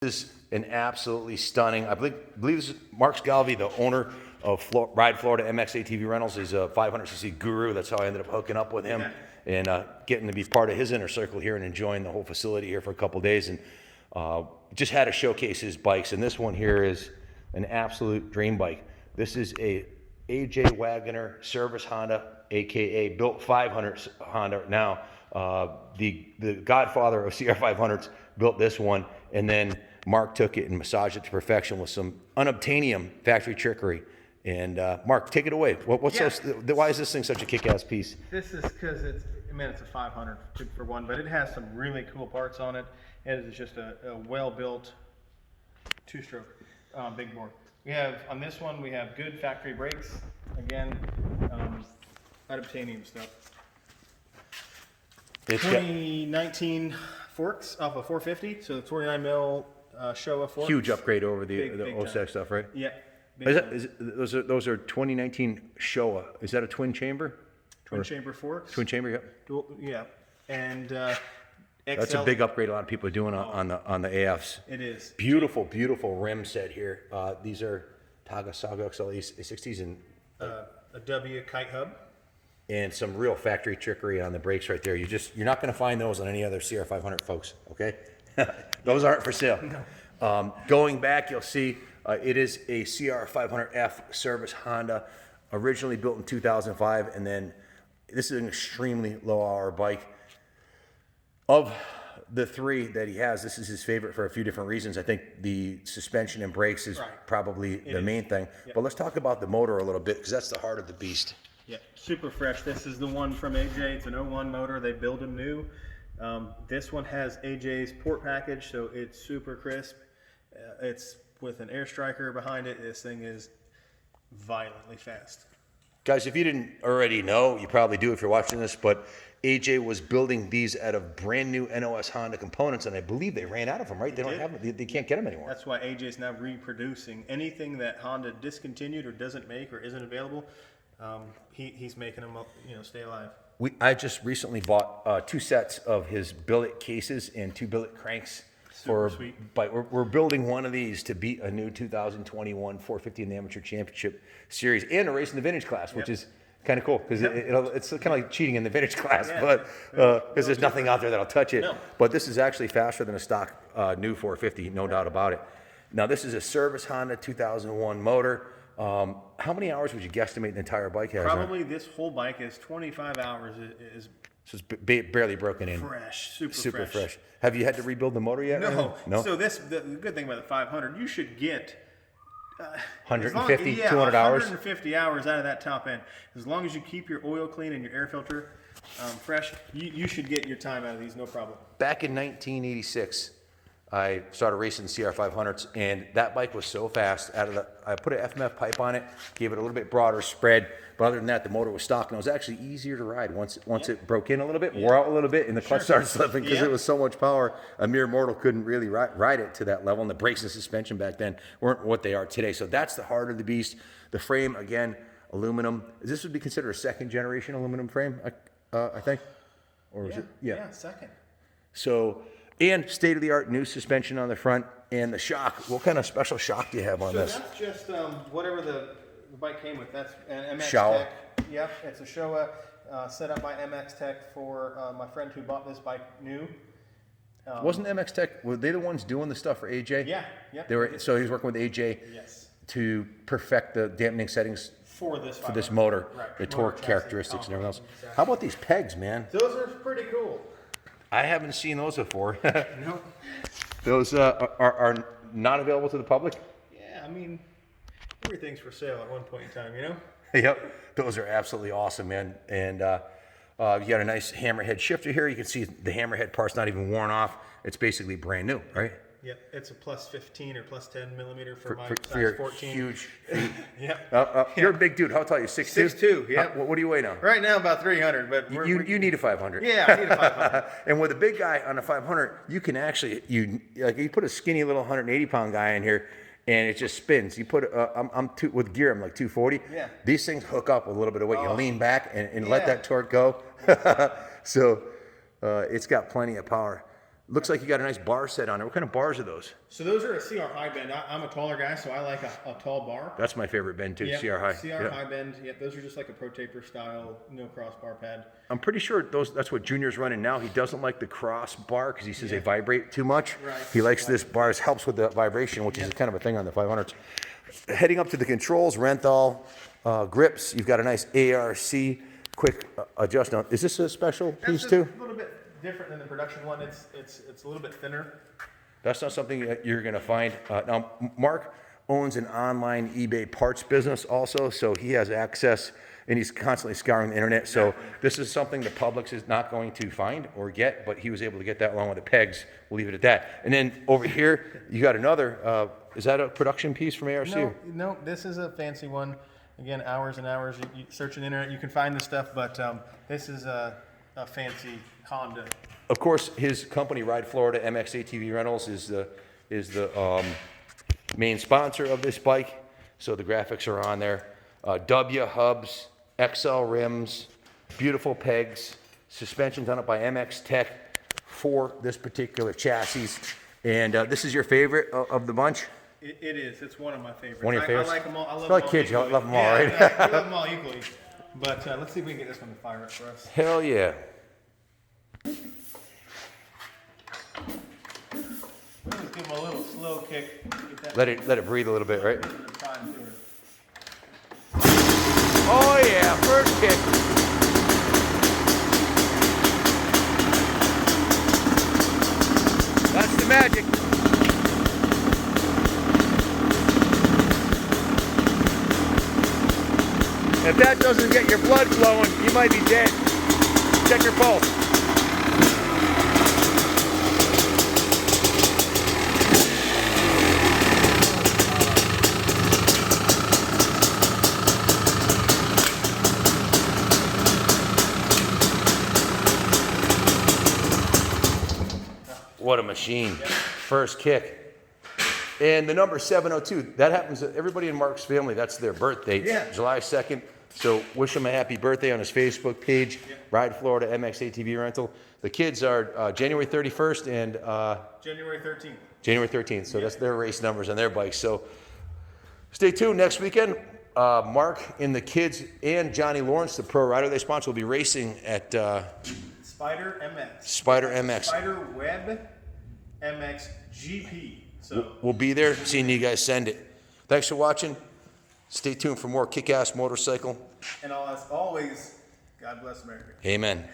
This is an absolutely stunning, I believe this is Mark Scalvi, the owner of Ride Florida MX ATV Rentals. He's a 500cc guru. That's how I ended up hooking up with him and getting to be part of his inner circle here and enjoying the whole facility here for a couple days. And just had to showcase his bikes. And this one here is an absolute dream bike. This is a AJ Wagoner service Honda, aka built 500 Honda. Now, the godfather of CR500s built this one, and then Mark took it and massaged it to perfection with some unobtainium factory trickery. And Mark, take it away. Why is this thing such a kick-ass piece? This is because it's a 500 for one, but it has some really cool parts on it. It is just a well-built two-stroke big bore. We have on this one we have good factory brakes. Again, unobtainium stuff. 2019 forks off a 450, so the 29 mil Showa forks. Huge upgrade over the OSEC stuff, right? Yeah. Those are 2019 Showa. Is that a twin chamber? Twin chamber forks. Twin chamber, yep. Yeah. And that's a big upgrade. A lot of people are doing on the AFs. It is beautiful, beautiful rim set here. These are Tagasago XLE 60s and a W kite hub. And some real factory trickery on the brakes right there. You're not going to find those on any other CR500, folks. Okay, those aren't for sale. No. Going back, you'll see it is a CR500F service Honda, originally built in 2005, and then this is an extremely low-hour bike. Of the three that he has, this is his favorite for a few different reasons. I think the suspension and brakes is probably the main thing. Yep. But let's talk about the motor a little bit, because that's the heart of the beast. Yeah, super fresh. This is the one from AJ. It's an 01 motor. They build them new. This one has AJ's port package, so it's super crisp. It's with an air striker behind it. This thing is violently fast. Guys, if you didn't already know, you probably do if you're watching this, but AJ was building these out of brand new NOS Honda components, and I believe they ran out of them, right? They don't have them. They can't get them anymore. That's why AJ's now reproducing anything that Honda discontinued or doesn't make or isn't available. He's making them, stay alive. I just recently bought 2 sets of his billet cases and 2 billet cranks. Sweet. But we're building one of these to beat a new 2021 450 in the Amateur Championship Series and a race in the vintage class, which is kind of cool because it's kind of like cheating in the vintage class, but because there's nothing out there that'll touch it. No. But this is actually faster than a stock new 450, no doubt about it. Now this is a service Honda 2001 motor. How many hours would you guesstimate the entire bike has? Probably this whole bike is 25 hours. So it's barely broken in. Fresh, super fresh. Have you had to rebuild the motor yet? No. So the good thing about the 500, you should get 150, 200 hours? 150 hours out of that top end. As long as you keep your oil clean and your air filter fresh, you should get your time out of these, no problem. Back in 1986, I started racing CR500s, and that bike was so fast. I put an FMF pipe on it, gave it a little bit broader spread, but other than that, the motor was stock, and it was actually easier to ride once it broke in a little bit, wore out a little bit, and the clutch started slipping because it was so much power. A mere mortal couldn't really ride it to that level, and the brakes and suspension back then weren't what they are today. So that's the heart of the beast. The frame, again, aluminum. This would be considered a second-generation aluminum frame, I think? Or is it? Yeah, second. So... And state-of-the-art new suspension on the front and the shock. What kind of special shock do you have on this? That's just whatever the bike came with. That's an MX Showa. Tech. Yep, it's a Showa set up by MX Tech for my friend who bought this bike new. Wasn't MX Tech, were they the ones doing the stuff for AJ? Yeah, yep. So he was working with AJ to perfect the dampening settings for this motor, right. The torque characteristics and everything else. Exactly. How about these pegs, man? Those are pretty cool. I haven't seen those before. No. Those are not available to the public? Yeah, I mean, everything's for sale at one point in time, Yep, those are absolutely awesome, man. And you got a nice hammerhead shifter here. You can see the hammerhead part's not even worn off. It's basically brand new, right? Yep, it's a plus 15 or plus 10 millimeter for my size your 14. Huge feet. Yep. You're a big dude. How tall are you? 6'2"? 6'2", yeah. What do you weigh now? Right now about 300, but you need a 500. Yeah, I need a 500. And with a big guy on a 500, you can actually you put a skinny little 180-pound guy in here, and it just spins. You put with gear, I'm like 240. Yeah. These things hook up with a little bit of weight. You lean back and let that torque go. So it's got plenty of power. Looks like you got a nice bar set on there. What kind of bars are those? So those are a CR high bend. I'm a taller guy, so I like a tall bar. That's my favorite bend too, Yep, CR high. CR Yep. high bend. Yep, those are just like a pro taper style, no crossbar pad. I'm pretty sure that's what Junior's running now. He doesn't like the cross bar because he says they vibrate too much. Right. He likes this bar. It helps with the vibration, which is kind of a thing on the 500s. Heading up to the controls, Renthal grips. You've got a nice ARC quick adjust. Now, is this a special piece too? A little bit different than the production one. It's a little bit thinner. That's not something that you're going to find. Now, Mark owns an online eBay parts business also, so he has access, and he's constantly scouring the internet. So this is something the Publix is not going to find or get, but he was able to get that along with the pegs. We'll leave it at that. And then over here, you got another. Is that a production piece from ARC? No, this is a fancy one. Again, hours and hours. You search on the internet, you can find this stuff, but this is a fancy Honda. Of course, his company, Ride Florida MX ATV Rentals, is the main sponsor of this bike. So the graphics are on there. W hubs, XL rims, beautiful pegs, suspension done up by MX Tech for this particular chassis. And this is your favorite of the bunch? It is. It's one of my favorites. One of your favorites? I like them all. I love They're like them all kids, you equally. love them all, right? Yeah, I love them all equally. But let's see if we can get this one to fire up for us. Hell yeah. Let's give them a little slow kick. Get that Let it breathe a little bit, right? time to her. Oh yeah, first kick. That's the magic. If that doesn't get your blood flowing, you might be dead. Check your pulse. What a machine. First kick. And the number 702, that happens to everybody in Mark's family. That's their birthday, July 2nd. So wish him a happy birthday on his Facebook page, Ride Florida MX ATV Rental. The kids are January 31st and January 13th. January 13th. So that's their race numbers on their bikes. So stay tuned next weekend. Mark and the kids and Johnny Lawrence, the pro rider they sponsor, will be racing at Spider MX. Spider MX. Spider Web MX GP. So We'll be there seeing you guys send it. Thanks for watching. Stay tuned for more kick-ass motorcycle. and as always, God bless America. Amen.